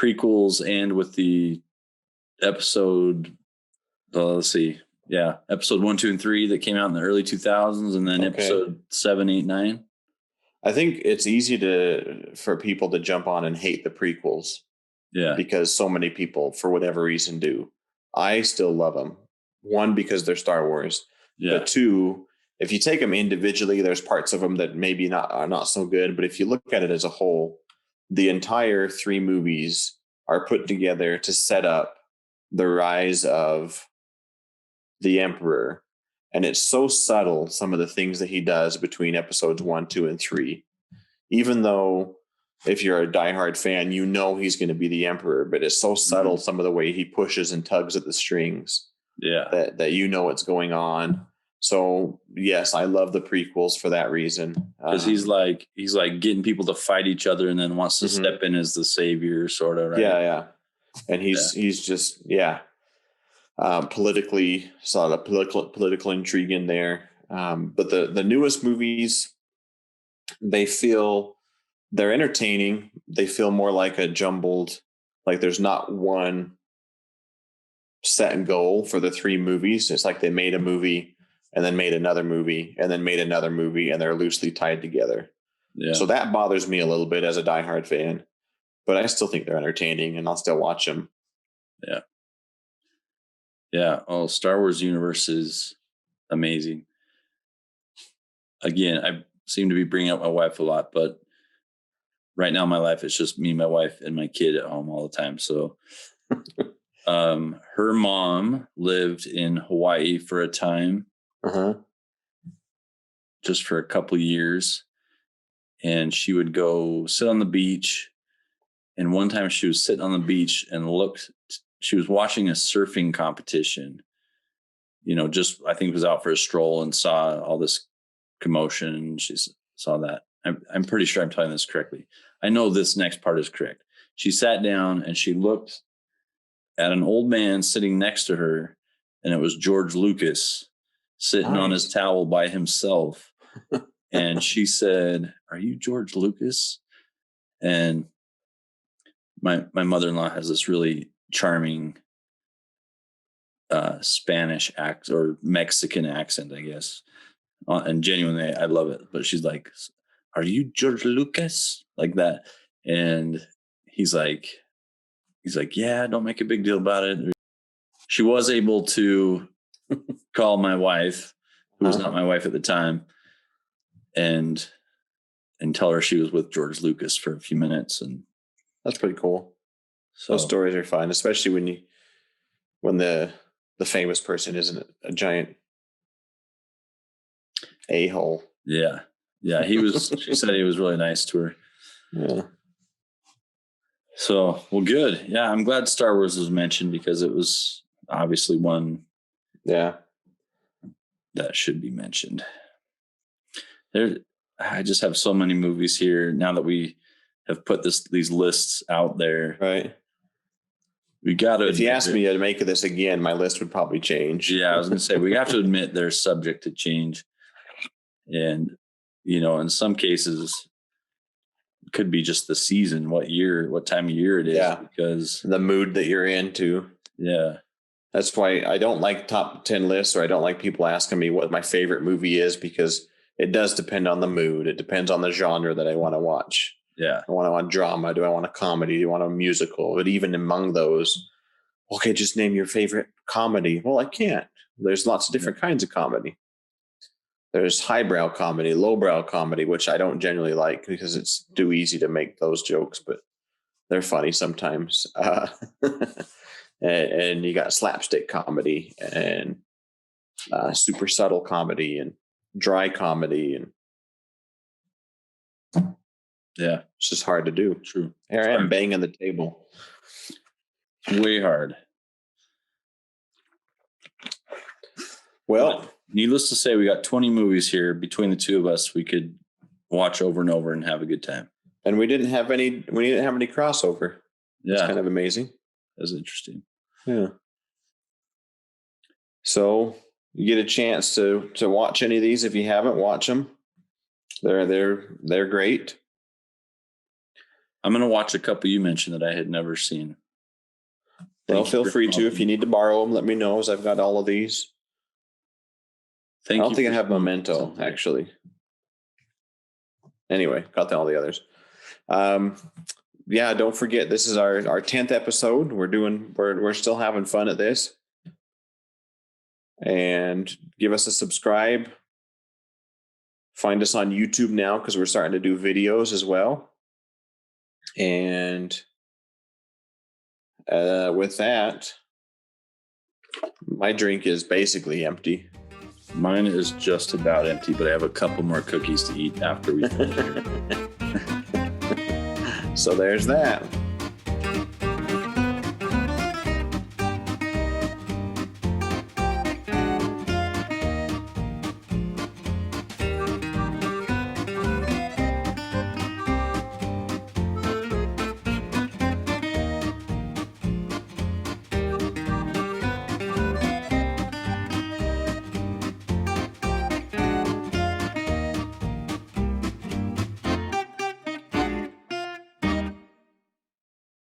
prequels and with the episode. Let's see. Yeah, episode 1, 2, and 3 that came out in the early 2000s, and then episode 7, 8, 9. I think it's easy for people to jump on and hate the prequels. Yeah. Because so many people, for whatever reason, do. I still love them. One, because they're Star Wars. Yeah. But two, if you take them individually, there's parts of them that maybe are not so good. But if you look at it as a whole, the entire 3 movies are put together to set up the rise of the Emperor. And it's so subtle, some of the things that he does between episodes 1, 2, and 3. Even though if you're a diehard fan, you know he's going to be the Emperor, but it's so subtle, some of the way he pushes and tugs at the strings, that you know what's going on. So yes, I love the prequels for that reason. Because he's like getting people to fight each other, and then wants to step in as the savior, sort of. Right? Yeah. And he's just politically, saw the political intrigue in there. But the newest movies, they're entertaining. They feel more like a jumbled, like there's not one set and goal for the 3 movies. It's like they made a movie and then made another movie and then made another movie, and they're loosely tied together. Yeah. So that bothers me a little bit as a diehard fan, but I still think they're entertaining and I'll still watch them. Yeah. Yeah. Oh, Star Wars universe is amazing. Again, I seem to be bringing up my wife a lot, but right now in my life, it's just me, my wife, and my kid at home all the time. So her mom lived in Hawaii for a time, just for a couple of years. And she would go sit on the beach. And one time she was sitting on the beach and she was watching a surfing competition, just, I think, was out for a stroll and saw all this commotion. And she saw that. I'm pretty sure I'm telling this correctly. I know this next part is correct. She sat down and she looked at an old man sitting next to her, and it was George Lucas sitting on his towel by himself. And she said, "Are you George Lucas?" And my mother-in-law has this really charming Spanish accent, or Mexican accent, I guess. And genuinely, I love it. But she's like, "Are you George Lucas?" Like that. And he's like, "Yeah, don't make a big deal about it." She was able to call my wife, who was not my wife at the time, and tell her she was with George Lucas for a few minutes. And that's pretty cool. So those stories are fun, especially when the famous person isn't a giant a-hole. Yeah. She said he was really nice to her. Yeah. So, well, good. Yeah, I'm glad Star Wars was mentioned, because it was obviously one that should be mentioned. I just have so many movies here now that we have put these lists out there. Right. We got to. If you asked me to make this again, my list would probably change. Yeah, I was going to say, we have to admit they're subject to change. And, in some cases, it could be just the season, what time of year it is, because the mood that you're into. Yeah. That's why I don't like top 10 lists, or I don't like people asking me what my favorite movie is, because it does depend on the mood. It depends on the genre that I want to watch. Yeah. I want drama. Do I want a comedy? Do I want a musical? But even among those, okay, just name your favorite comedy. Well, I can't. There's lots of different kinds of comedy. There's highbrow comedy, lowbrow comedy, which I don't generally like because it's too easy to make those jokes, but they're funny sometimes. And you got slapstick comedy and super subtle comedy and dry comedy, and it's just hard to do. True. Here I am banging the table. Way hard. Well, needless to say, we got 20 movies here between the two of us. We could watch over and over and have a good time. And we didn't have any crossover. Yeah. It's kind of amazing. That's interesting. Yeah. So you get a chance to watch any of these. If you haven't, watch them. They're great. I'm going to watch a couple you mentioned that I had never seen. Well, feel free to. If you need to borrow them, let me know, as I've got all of these. I don't think I have Memento, actually. Anyway, got all the others. Yeah, don't forget, this is our 10th episode. We're still having fun at this. And give us a subscribe. Find us on YouTube now, because we're starting to do videos as well. And with that, my drink is basically empty. Mine is just about empty, but I have a couple more cookies to eat after we finish. So there's that.